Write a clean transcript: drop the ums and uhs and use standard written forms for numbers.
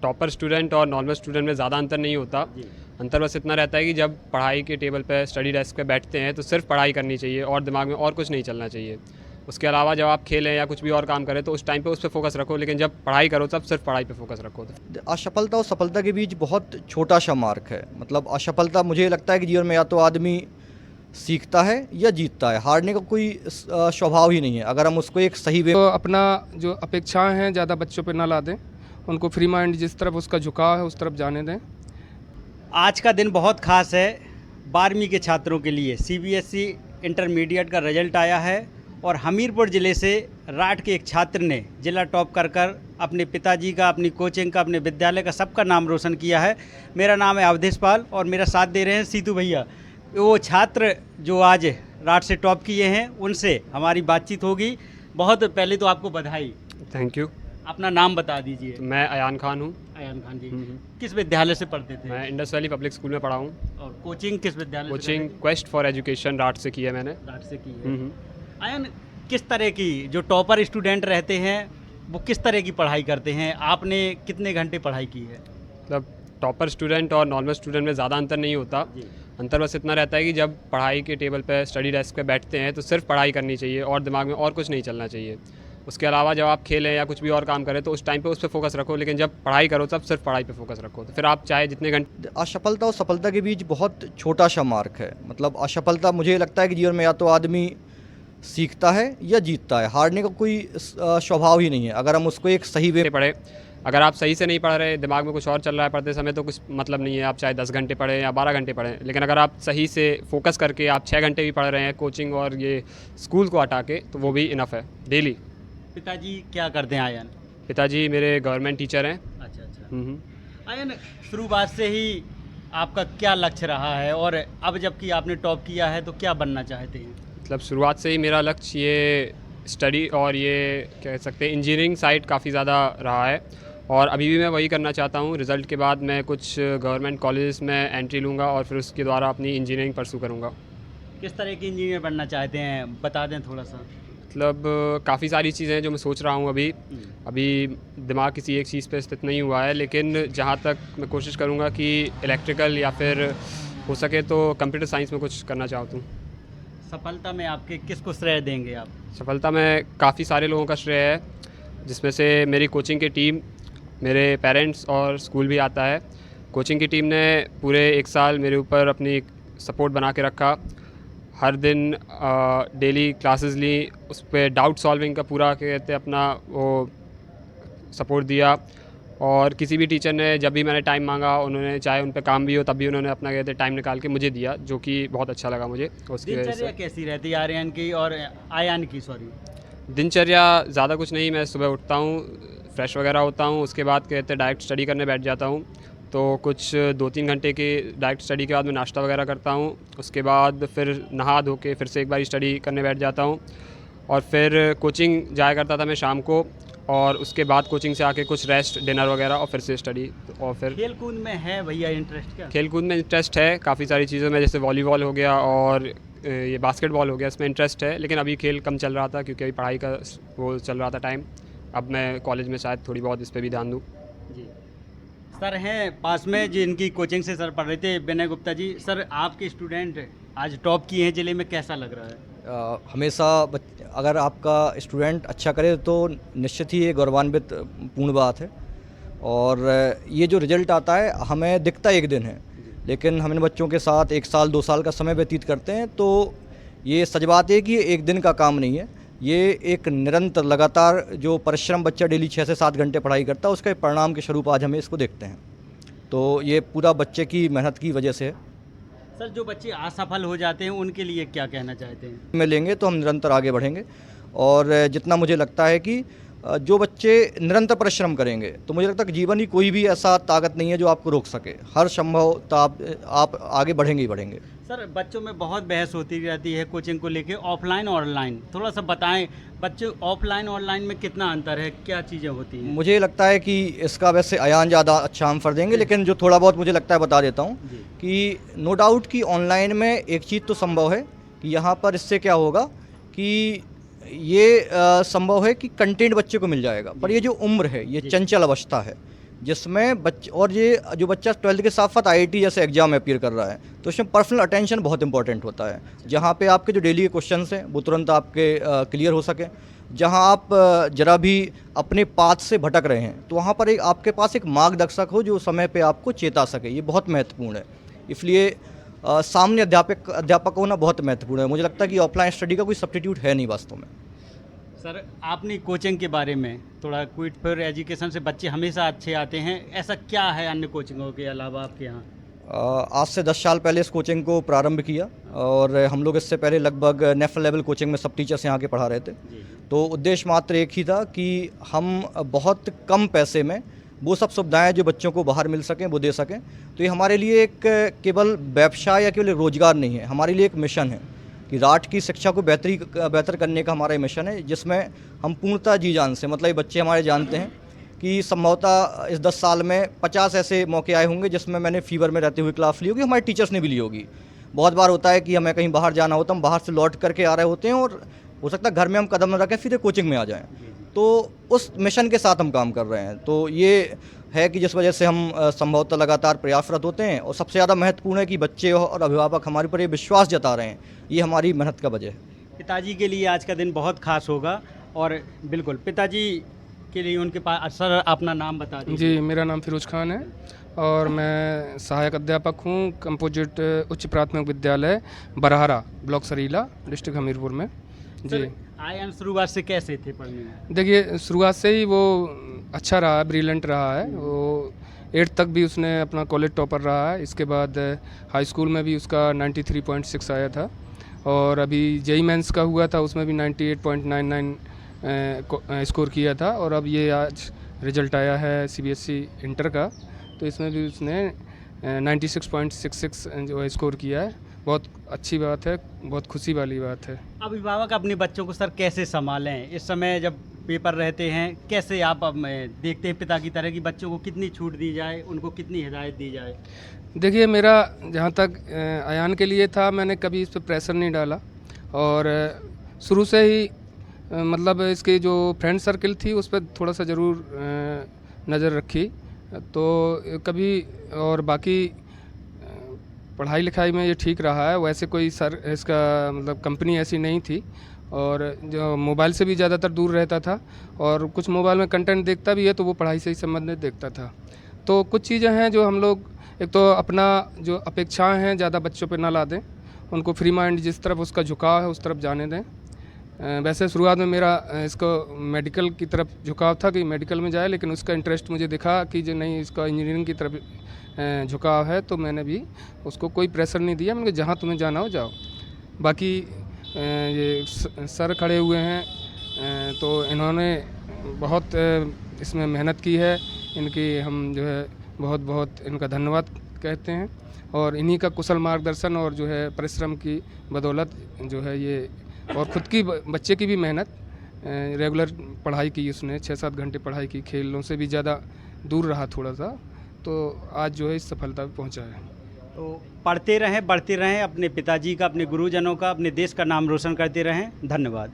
Topper student और normal student में ज़्यादा अंतर नहीं होता। अंतर बस इतना रहता है कि जब पढ़ाई के टेबल पे स्टडी डेस्क पे बैठते हैं तो सिर्फ पढ़ाई करनी चाहिए और दिमाग में और कुछ नहीं चलना चाहिए। उसके अलावा जब आप खेलें या कुछ भी और काम करें तो उस टाइम पे उस पर फोकस रखो, लेकिन जब पढ़ाई करो तब सिर्फ पढ़ाई पे फोकस रखो। असफलता और सफलता के बीच बहुत छोटा सा मार्क है। मतलब असफलता मुझे लगता है कि जीवन में या तो आदमी सीखता है या जीतता है, हारने का कोई स्वभाव ही नहीं है अगर हम उसको एक सही वे। तो अपना जो अपेक्षाएं हैं ज़्यादा बच्चों पे ना ला दें, उनको फ्री माइंड जिस तरफ उसका झुकाव है उस तरफ जाने दें। आज का दिन बहुत खास है 12वीं के छात्रों के लिए। सीबीएसई इंटरमीडिएट का रिजल्ट आया है और हमीरपुर ज़िले से राठ के एक छात्र ने जिला टॉप कर अपने पिताजी का, अपनी कोचिंग का, अपने विद्यालय का, सबका नाम रोशन किया है। मेरा नाम है अवधेश पाल और मेरा साथ दे रहे हैं सीतू भैया। वो छात्र जो आज राठ से टॉप किए हैं उनसे हमारी बातचीत होगी। बहुत पहले तो आपको बधाई। Thank you. अपना नाम बता दीजिए। तो मैं अयान खान हूँ। अयान खान जी, किस विद्यालय से पढ़ते थे? मैं इंडस वैली पब्लिक स्कूल में पढ़ा हूँ। और कोचिंग किस विद्यालय से? कोचिंग क्वेस्ट फॉर एजुकेशन राठ से की है मैंने। राठ से की है। अयान, किस तरह की जो टॉपर स्टूडेंट रहते हैं वो किस तरह की पढ़ाई करते हैं? आपने कितने घंटे पढ़ाई की है? मतलब टॉपर स्टूडेंट और नॉर्मल स्टूडेंट में ज़्यादा अंतर नहीं होता। अंतर बस इतना रहता है कि जब पढ़ाई के टेबल पे स्टडी डेस्क पे बैठते हैं तो सिर्फ पढ़ाई करनी चाहिए और दिमाग में और कुछ नहीं चलना चाहिए। उसके अलावा जब आप खेलें या कुछ भी और काम करें तो उस टाइम पे उस पर फोकस रखो, लेकिन जब पढ़ाई करो तब सिर्फ पढ़ाई पे फोकस रखो। तो फिर आप चाहे जितने घंटे। असफलता और सफलता के बीच बहुत छोटा सा मार्क है। मतलब असफलता मुझे लगता है कि जीवन में या तो आदमी सीखता है या जीतता है, हारने का कोई स्वभाव ही नहीं है अगर हम उसको एक सही वे पढ़े। अगर आप सही से नहीं पढ़ रहे, दिमाग में कुछ और चल रहा है पढ़ते समय, तो कुछ मतलब नहीं है आप चाहे 10 घंटे पढ़ें या 12 घंटे पढ़ें। लेकिन अगर आप सही से फोकस करके आप 6 घंटे भी पढ़ रहे हैं कोचिंग और ये स्कूल को हटा के, तो वो भी इनफ है डेली। पिताजी क्या करते हैं आयन? पिताजी मेरे गवर्नमेंट टीचर हैं। अच्छा। आयन, शुरुआत से ही आपका क्या लक्ष्य रहा है और अब जबकि आपने टॉप किया है तो क्या बनना चाहते हैं? मतलब शुरुआत से ही मेरा लक्ष्य ये स्टडी और ये कह सकते हैं इंजीनियरिंग साइड काफ़ी ज़्यादा रहा है और अभी भी मैं वही करना चाहता हूँ। रिज़ल्ट के बाद मैं कुछ गवर्नमेंट कॉलेज में एंट्री लूँगा और फिर उसके द्वारा अपनी इंजीनियरिंग परसू करूँगा। किस तरह की इंजीनियर बनना चाहते हैं, बता दें थोड़ा सा। मतलब काफ़ी सारी चीज़ें हैं जो मैं सोच रहा हूँ। अभी दिमाग किसी एक चीज़ पे स्थित नहीं हुआ है, लेकिन जहाँ तक मैं कोशिश करूँगा कि इलेक्ट्रिकल या फिर हो सके तो कंप्यूटर साइंस में कुछ करना चाहता हूँ। सफलता में आपके किसको श्रेय देंगे आप? सफलता में काफ़ी सारे लोगों का श्रेय है, जिसमें से मेरी कोचिंग की टीम, मेरे पेरेंट्स और स्कूल भी आता है। कोचिंग की टीम ने पूरे 1 साल मेरे ऊपर अपनी सपोर्ट बना के रखा। हर दिन डेली क्लासेस ली, उस पर डाउट सॉल्विंग का पूरा कहते अपना वो सपोर्ट दिया। और किसी भी टीचर ने जब भी मैंने टाइम मांगा, उन्होंने चाहे उन पे काम भी हो तब भी उन्होंने अपना कहते टाइम निकाल के मुझे दिया, जो कि बहुत अच्छा लगा मुझे। उसकी वजह दिनचर्या से कैसी रहती है आर्यन की और आयान की? दिनचर्या ज़्यादा कुछ नहीं। मैं सुबह उठता हूँ, फ्रेश वगैरह होता हूँ, उसके बाद कहते डायरेक्ट स्टडी करने बैठ जाता हूँ। तो कुछ 2-3 घंटे की डायरेक्ट स्टडी के बाद मैं नाश्ता वगैरह करता हूँ। उसके बाद फिर नहा धो के फिर से एक बार स्टडी करने बैठ जाता हूँ और फिर कोचिंग जाया करता था मैं शाम को, और उसके बाद कोचिंग से आके कुछ रेस्ट, डिनर वगैरह और फिर से स्टडी। और फिर खेल कूद में है भैया इंटरेस्ट क्या? खेल कूद में इंटरेस्ट है काफ़ी सारी चीज़ों में, जैसे वॉलीबॉल हो गया और ये बास्केटबॉल हो गया, इसमें इंटरेस्ट है। लेकिन अभी खेल कम चल रहा था क्योंकि अभी पढ़ाई का वो चल रहा था टाइम। अब मैं कॉलेज में शायद थोड़ी बहुत इस पर भी ध्यान दूँ। जी सर हैं पास में जिनकी कोचिंग से सर पढ़ रहे थे, विनय गुप्ता जी। सर, आपके स्टूडेंट आज टॉप किए हैं ज़िले में, कैसा लग रहा है? हमेशा अगर आपका स्टूडेंट अच्छा करे तो निश्चित ही ये गौरवान्वित पूर्ण बात है। और ये जो रिजल्ट आता है हमें दिखता एक दिन है, लेकिन हम इन बच्चों के साथ 1 साल 2 साल का समय व्यतीत करते हैं, तो ये सच बात है कि ये एक दिन का काम नहीं है। ये एक निरंतर लगातार जो परिश्रम बच्चा डेली 6 से 7 घंटे पढ़ाई करता है, उसके परिणाम के स्वरूप आज हमें इसको देखते हैं। तो ये पूरा बच्चे की मेहनत की वजह से है। सर, जो बच्चे असफल हो जाते हैं उनके लिए क्या कहना चाहते हैं? में लेंगे तो हम निरंतर आगे बढ़ेंगे और जितना मुझे लगता है कि जो बच्चे निरंतर परिश्रम करेंगे तो मुझे लगता है कि जीवन की कोई भी ऐसा ताकत नहीं है जो आपको रोक सके। हर संभव आप आगे बढ़ेंगे ही बढ़ेंगे। सर, बच्चों में बहुत बहस होती रहती है कोचिंग को लेके, ऑफलाइन और ऑनलाइन। थोड़ा सा बताएं, बच्चे ऑफलाइन ऑनलाइन में कितना अंतर है, क्या चीज़ें होती हैं? मुझे लगता है कि इसका वैसे अयान ज़्यादा अच्छा आंसर देंगे, लेकिन जो थोड़ा बहुत मुझे लगता है बता देता हूँ कि नो डाउट कि ऑनलाइन में एक चीज़ तो संभव है कि यहाँ पर इससे क्या होगा कि ये संभव है कि कंटेंट बच्चे को मिल जाएगा, पर ये जो उम्र है, ये चंचल अवस्था है, जिसमें ये जो बच्चा 12th के साथ साथ IIT जैसे एग्जाम अपीयर कर रहा है, तो इसमें पर्सनल अटेंशन बहुत इंपॉर्टेंट होता है। जहाँ पे आपके जो डेली के क्वेश्चंस हैं वो तुरंत आपके क्लियर हो सके। जहाँ आप जरा भी अपने पाथ से भटक रहे हैं तो वहाँ पर आपके पास एक मार्गदर्शक हो जो समय पे आपको चेता सके, ये बहुत महत्वपूर्ण है। इसलिए सामने अध्यापक होना बहुत महत्वपूर्ण है। मुझे लगता है कि ऑफलाइन स्टडी का कोई सब्स्टिट्यूट है नहीं वास्तव में। सर, आपने कोचिंग के बारे में थोड़ा क्विट फॉर एजुकेशन से बच्चे हमेशा अच्छे आते हैं, ऐसा क्या है अन्य कोचिंगों के अलावा आपके यहाँ? आज से 10 साल पहले इस कोचिंग को प्रारंभ किया और हम लोग इससे पहले लगभग नेशनल लेवल कोचिंग में सब टीचर्स यहाँ के पढ़ा रहे थे। तो उद्देश्य मात्र एक ही था कि हम बहुत कम पैसे में वो सब सुविधाएं जो बच्चों को बाहर मिल सकें वो दे सकें। तो ये हमारे लिए एक केवल व्यवसाय या केवल रोजगार नहीं है, हमारे लिए एक मिशन है कि राठ की शिक्षा को बेहतर करने का हमारा मिशन है, जिसमें हम पूर्णतः जी जान से, मतलब ये बच्चे हमारे जानते हैं कि संभवतः इस 10 साल में 50 ऐसे मौके आए होंगे जिसमें मैंने फीवर में रहते हुए क्लास ली होगी, हमारे टीचर्स ने भी ली होगी। बहुत बार होता है कि हमें कहीं बाहर जाना होता है, हम बाहर से लौट करके आ रहे होते हैं और हो सकता है घर में हम कदम न रखें, सीधे कोचिंग में आ जाएं। तो उस मिशन के साथ हम काम कर रहे हैं। तो ये है कि जिस वजह से हम संभवतः लगातार प्रयासरत होते हैं और सबसे ज़्यादा महत्वपूर्ण है कि बच्चे और अभिभावक हमारे पर ये विश्वास जता रहे हैं, ये हमारी मेहनत का वजह है। पिताजी के लिए आज का दिन बहुत खास होगा और बिल्कुल पिताजी के लिए उनके पास। सर, अपना नाम बता दीजिए। जी, मेरा नाम फिरोज खान है और मैं सहायक अध्यापक हूँ कंपोजिट उच्च प्राथमिक विद्यालय बरहारा, ब्लॉक सरीला, डिस्ट्रिक्ट हमीरपुर में। जी, आयन शुरुआत से कैसे थे पढ़ने में? देखिए शुरुआत से ही वो अच्छा रहा है, ब्रिलियंट रहा है। वो 8th तक भी उसने अपना कॉलेज टॉपर रहा है। इसके बाद हाई स्कूल में भी उसका 93.6 आया था और अभी जेईई मेंस का हुआ था, उसमें भी 98.99 स्कोर किया था। और अब ये आज रिजल्ट आया है सीबीएसई इंटर का, तो इसमें भी उसने 96.66 जो स्कोर किया है। बहुत अच्छी बात है, बहुत खुशी वाली बात है। अभिभावक अपने बच्चों को सर कैसे संभालें इस समय जब पेपर रहते हैं? कैसे आप अब देखते हैं पिता की तरह कि बच्चों को कितनी छूट दी जाए, उनको कितनी हिदायत दी जाए? देखिए, मेरा जहाँ तक अयान के लिए था, मैंने कभी इस पर प्रेशर नहीं डाला और शुरू से ही मतलब इसके जो फ्रेंड सर्किल थी उस पर थोड़ा सा ज़रूर नज़र रखी। तो कभी और बाकी पढ़ाई लिखाई में ये ठीक रहा है। वैसे कोई इसका मतलब कंपनी ऐसी नहीं थी और जो मोबाइल से भी ज़्यादातर दूर रहता था और कुछ मोबाइल में कंटेंट देखता भी है तो वो पढ़ाई से ही संबंधित देखता था। तो कुछ चीज़ें हैं जो हम लोग, एक तो अपना जो अपेक्षाएं हैं ज़्यादा बच्चों पे ना ला दें, उनको फ्री माइंड जिस तरफ उसका झुकाव है उस तरफ जाने दें। वैसे शुरुआत में मेरा इसको मेडिकल की तरफ झुकाव था कि मेडिकल में जाए, लेकिन उसका इंटरेस्ट मुझे दिखा कि जो नहीं, इसका इंजीनियरिंग की तरफ झुकाव है, तो मैंने भी उसको कोई प्रेशर नहीं दिया। मैंने जहाँ तुम्हें जाना हो जाओ। बाकी ये सर खड़े हुए हैं तो इन्होंने बहुत इसमें मेहनत की है, इनकी हम जो है बहुत बहुत इनका धन्यवाद कहते हैं। और इन्हीं का कुशल मार्गदर्शन और जो है परिश्रम की बदौलत जो है ये, और ख़ुद की बच्चे की भी मेहनत, रेगुलर पढ़ाई की उसने, 6-7 घंटे पढ़ाई की, खेलों से भी ज़्यादा दूर रहा थोड़ा सा, तो आज जो है इस सफलता पे पहुंचा है। तो पढ़ते रहें, बढ़ते रहें, अपने पिताजी का, अपने गुरुजनों का, अपने देश का नाम रोशन करते रहें। धन्यवाद।